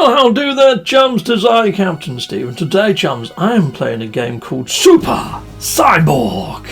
Well, how do there, chums? 'Tis I, Captain Steve, and today, chums, I am playing a game called Super Cyborg.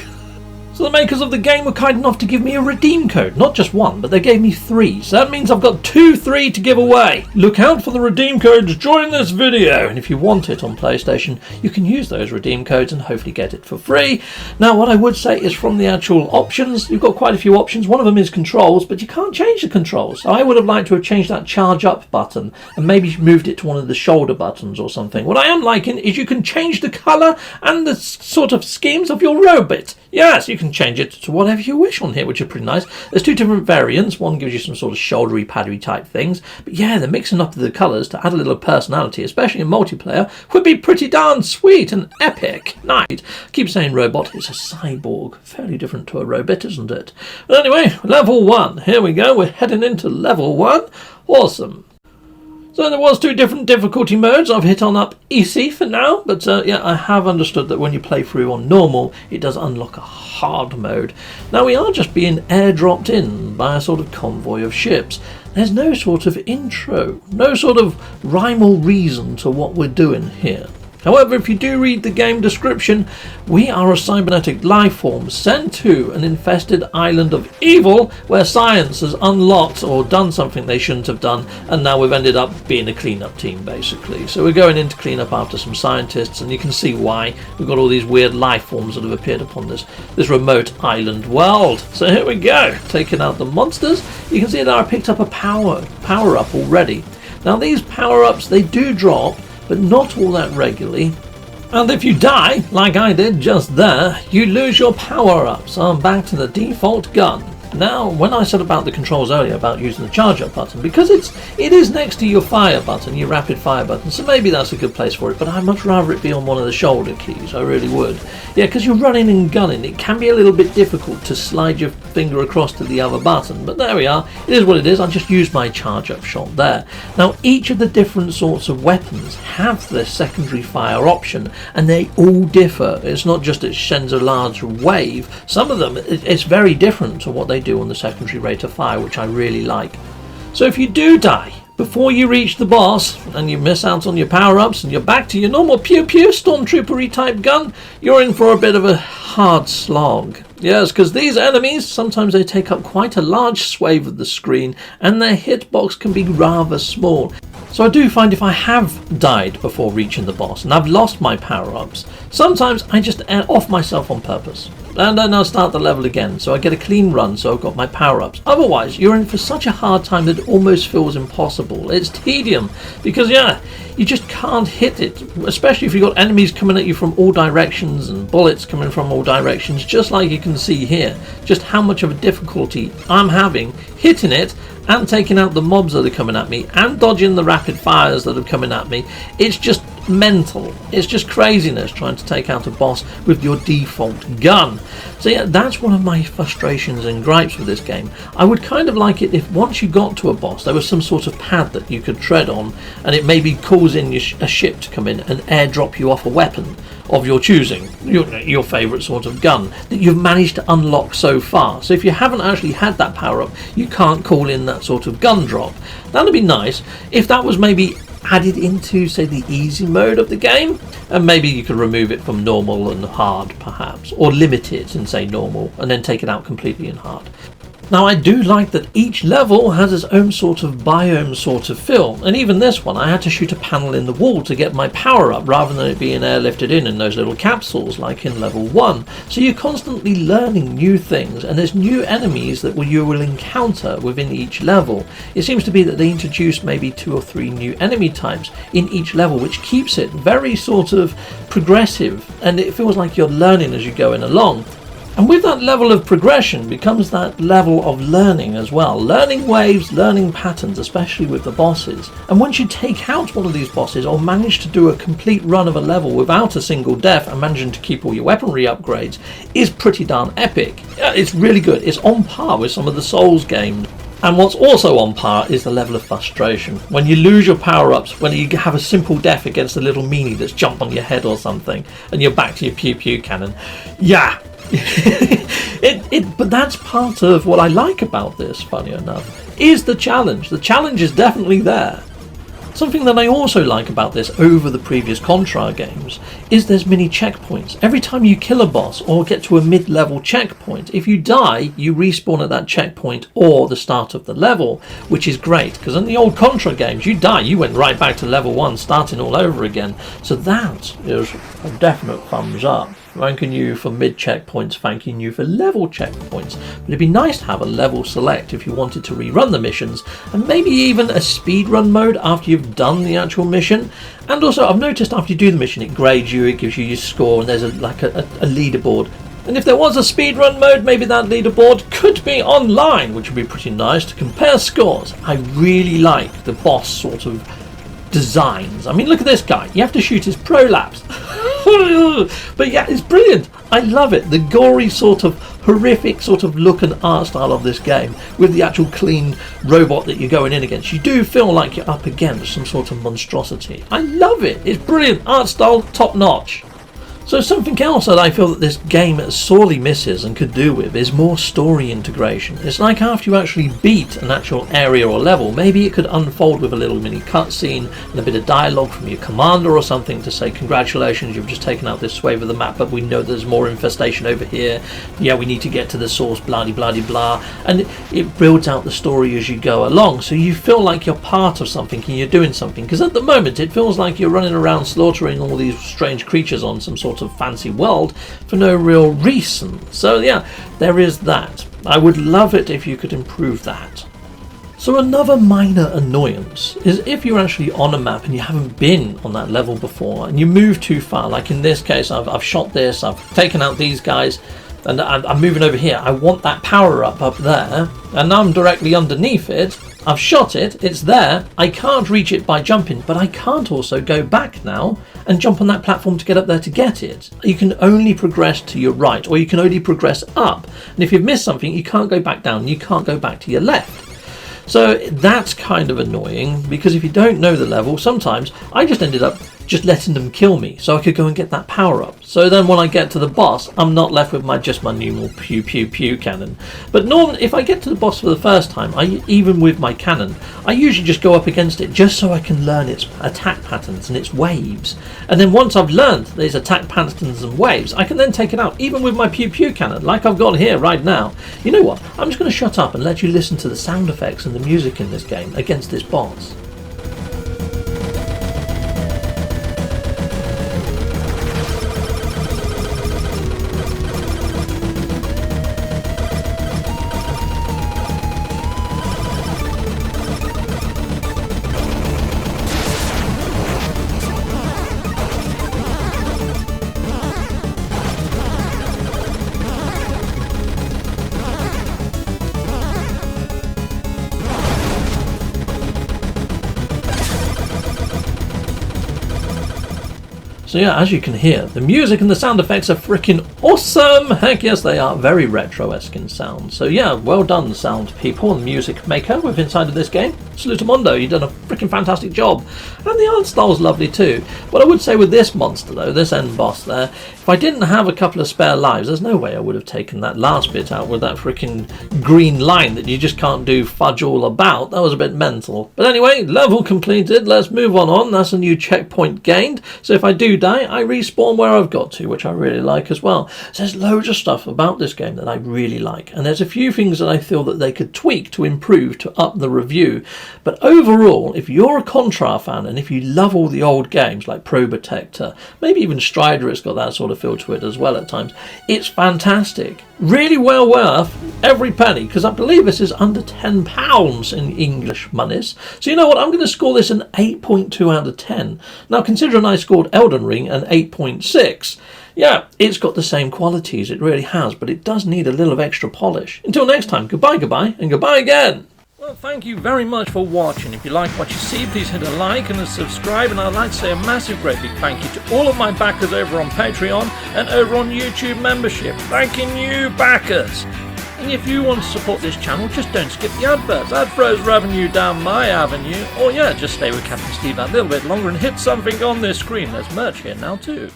So the makers of the game were kind enough to give me a redeem code. Not just one, but they gave me 3. So that means I've got 3 to give away. Look out for the redeem codes during this video. And if you want it on PlayStation, you can use those redeem codes and hopefully get it for free. Now, what I would say is from the actual options, you've got quite a few options. One of them is controls, but you can't change the controls. So I would have liked to have changed that charge up button and maybe moved it to one of the shoulder buttons or something. What I am liking is you can change the colour and the sort of schemes of your robot. Yes, you can change it to whatever you wish on here, which is pretty nice. There's 2 different variants. One gives you some sort of shouldery, paddery type things. But yeah, they're mixing up the colours to add a little personality, especially in multiplayer, would be pretty darn sweet and epic. Nice. I keep saying robot, it's a cyborg. Fairly different to a robot, isn't it? But anyway, level 1. Here we go. We're heading into level 1. Awesome. So there was 2 different difficulty modes. I've hit on up easy for now, but yeah, I have understood that when you play through on normal, it does unlock a hard mode. Now we are just being airdropped in by a sort of convoy of ships. There's no sort of intro, no sort of rhyme or reason to what we're doing here. However, if you do read the game description, we are a cybernetic life form sent to an infested island of evil where science has unlocked or done something they shouldn't have done, and now we've ended up being a cleanup team basically. So we're going in to clean up after some scientists, and you can see why. We've got all these weird life forms that have appeared upon this remote island world. So here we go, taking out the monsters. You can see that I picked up a power up already. Now these power-ups, they do drop, but not all that regularly. And if you die, like I did just there, you lose your power-up. So I'm back to the default gun. Now, when I said about the controls earlier, about using the charge up button, because it is next to your fire button, your rapid fire button, so maybe that's a good place for it, but I'd much rather it be on one of the shoulder keys, I really would. Yeah, because you're running and gunning, it can be a little bit difficult to slide your finger across to the other button, but there we are, it is what it is. I just used my charge up shot there. Now, each of the different sorts of weapons have their secondary fire option, and they all differ. It's not just it sends a large wave. Some of them, it's very different to what they do on the secondary rate of fire, which I really like. So if you do die before you reach the boss and you miss out on your power-ups and you're back to your normal pew-pew stormtrooper-y type gun, you're in for a bit of a hard slog. Yes, because these enemies, sometimes they take up quite a large swathe of the screen and their hitbox can be rather small. So I do find if I have died before reaching the boss and I've lost my power-ups, sometimes I just off myself on purpose. And then I'll start the level again, so I get a clean run, so I've got my power-ups. Otherwise, you're in for such a hard time that it almost feels impossible. It's tedium, because yeah, you just can't hit it, especially if you've got enemies coming at you from all directions and bullets coming from all directions, just like you can see here. Just how much of a difficulty I'm having hitting it and taking out the mobs that are coming at me and dodging the rapid fires that are coming at me. It's just mental. It's just craziness trying to take out a boss with your default gun. So yeah, that's one of my frustrations and gripes with this game. I would kind of like it if once you got to a boss there was some sort of pad that you could tread on, and it maybe calls in a ship to come in and airdrop you off a weapon of your choosing, your favourite sort of gun that you've managed to unlock so far. So if you haven't actually had that power up, you can't call in that sort of gun drop. That'd be nice if that was maybe added into, say, the easy mode of the game, and maybe you could remove it from normal and hard perhaps, or limit it and say normal and then take it out completely in hard. Now I do like that each level has its own sort of biome sort of feel, and even this one I had to shoot a panel in the wall to get my power up rather than it being airlifted in those little capsules like in level 1. So you're constantly learning new things, and there's new enemies that you will encounter within each level. It seems to be that they introduce maybe 2 or 3 new enemy types in each level, which keeps it very sort of progressive, and it feels like you're learning as you're going along. And with that level of progression becomes that level of learning as well. Learning waves, learning patterns, especially with the bosses. And once you take out one of these bosses or manage to do a complete run of a level without a single death and managing to keep all your weaponry upgrades, is pretty darn epic. Yeah, it's really good. It's on par with some of the Souls games. And what's also on par is the level of frustration. When you lose your power-ups, when you have a simple death against a little meanie that's jumped on your head or something, and you're back to your pew-pew cannon. Yeah. But that's part of what I like about this, funny enough, is the challenge. The challenge is definitely there. Something that I also like about this over the previous Contra games is there's mini checkpoints. Every time you kill a boss or get to a mid-level checkpoint, if you die, you respawn at that checkpoint or the start of the level, which is great, because in the old Contra games, you die, you went right back to level 1, starting all over again. So that is a definite thumbs up. Thanking you for mid checkpoints, thanking you for level checkpoints. But it'd be nice to have a level select if you wanted to rerun the missions, and maybe even a speedrun mode after you've done the actual mission. And also, I've noticed after you do the mission, it grades you, it gives you your score, and there's a leaderboard. And if there was a speedrun mode, maybe that leaderboard could be online, which would be pretty nice to compare scores. I really like the boss sort of designs. I mean, look at this guy. You have to shoot his prolapse. But yeah, it's brilliant. I love it. The gory sort of horrific sort of look and art style of this game with the actual clean robot that you're going in against. You do feel like you're up against some sort of monstrosity. I love it. It's brilliant. Art style, top notch. So something else that I feel that this game sorely misses and could do with is more story integration. It's like after you actually beat an actual area or level, maybe it could unfold with a little mini cutscene and a bit of dialogue from your commander or something to say, congratulations, you've just taken out this swathe of the map, but we know there's more infestation over here. Yeah, we need to get to the source, blah blah blah blah. And it builds out the story as you go along, so you feel like you're part of something and you're doing something. Because at the moment it feels like you're running around slaughtering all these strange creatures on some sort of fancy world for no real reason. So yeah, there is that. I would love it if you could improve that. So another minor annoyance is if you're actually on a map and you haven't been on that level before and you move too far, like in this case I've shot this, I've taken out these guys, and I'm moving over here. I want that power up there, and now I'm directly underneath it. I've shot it, it's there, I can't reach it by jumping, but I can't also go back now and jump on that platform to get up there to get it. You can only progress to your right, or you can only progress up, and if you've missed something, you can't go back down, you can't go back to your left. So that's kind of annoying, because if you don't know the level, sometimes I just ended up just letting them kill me so I could go and get that power up. So then when I get to the boss, I'm not left with just my normal pew pew pew cannon. But normally if I get to the boss for the first time, even with my cannon, I usually just go up against it just so I can learn its attack patterns and its waves. And then once I've learned these attack patterns and waves, I can then take it out, even with my pew pew cannon, like I've got here right now. You know what? I'm just going to shut up and let you listen to the sound effects and the music in this game against this boss. So yeah, as you can hear, the music and the sound effects are freaking awesome! Heck yes, they are very retro-esque in sound. So yeah, well done sound people and music maker with inside of this game. Salutamondo, you've done a freaking fantastic job. And the art style's lovely too. What I would say with this monster though, this end boss there, if I didn't have a couple of spare lives, there's no way I would have taken that last bit out with that freaking green line that you just can't do fudge all about. That was a bit mental. But anyway, level completed, let's move on. That's a new checkpoint gained. So if I do die, I respawn where I've got to, which I really like as well. So there's loads of stuff about this game that I really like, and there's a few things that I feel that they could tweak to improve to up the review. But overall, if you're a Contra fan and if you love all the old games like Probotector, maybe even Strider, it's got that sort of feel to it as well at times, it's fantastic. Really well worth every penny, because I believe this is under £10 in English monies. So you know what, I'm going to score this an 8.2 out of 10. Now considering I scored Elden Ring an 8.6, yeah, it's got the same qualities, it really has, but it does need a little of extra polish. Until next time, goodbye, and goodbye again. Well, thank you very much for watching. If you like what you see, please hit a like and a subscribe, and I'd like to say a massive great big thank you to all of my backers over on Patreon and over on YouTube membership. Thanking you, backers! And if you want to support this channel, just don't skip the adverts. That throws revenue down my avenue. Or yeah, just stay with Captain Steve that little bit longer and hit something on this screen. There's merch here now too.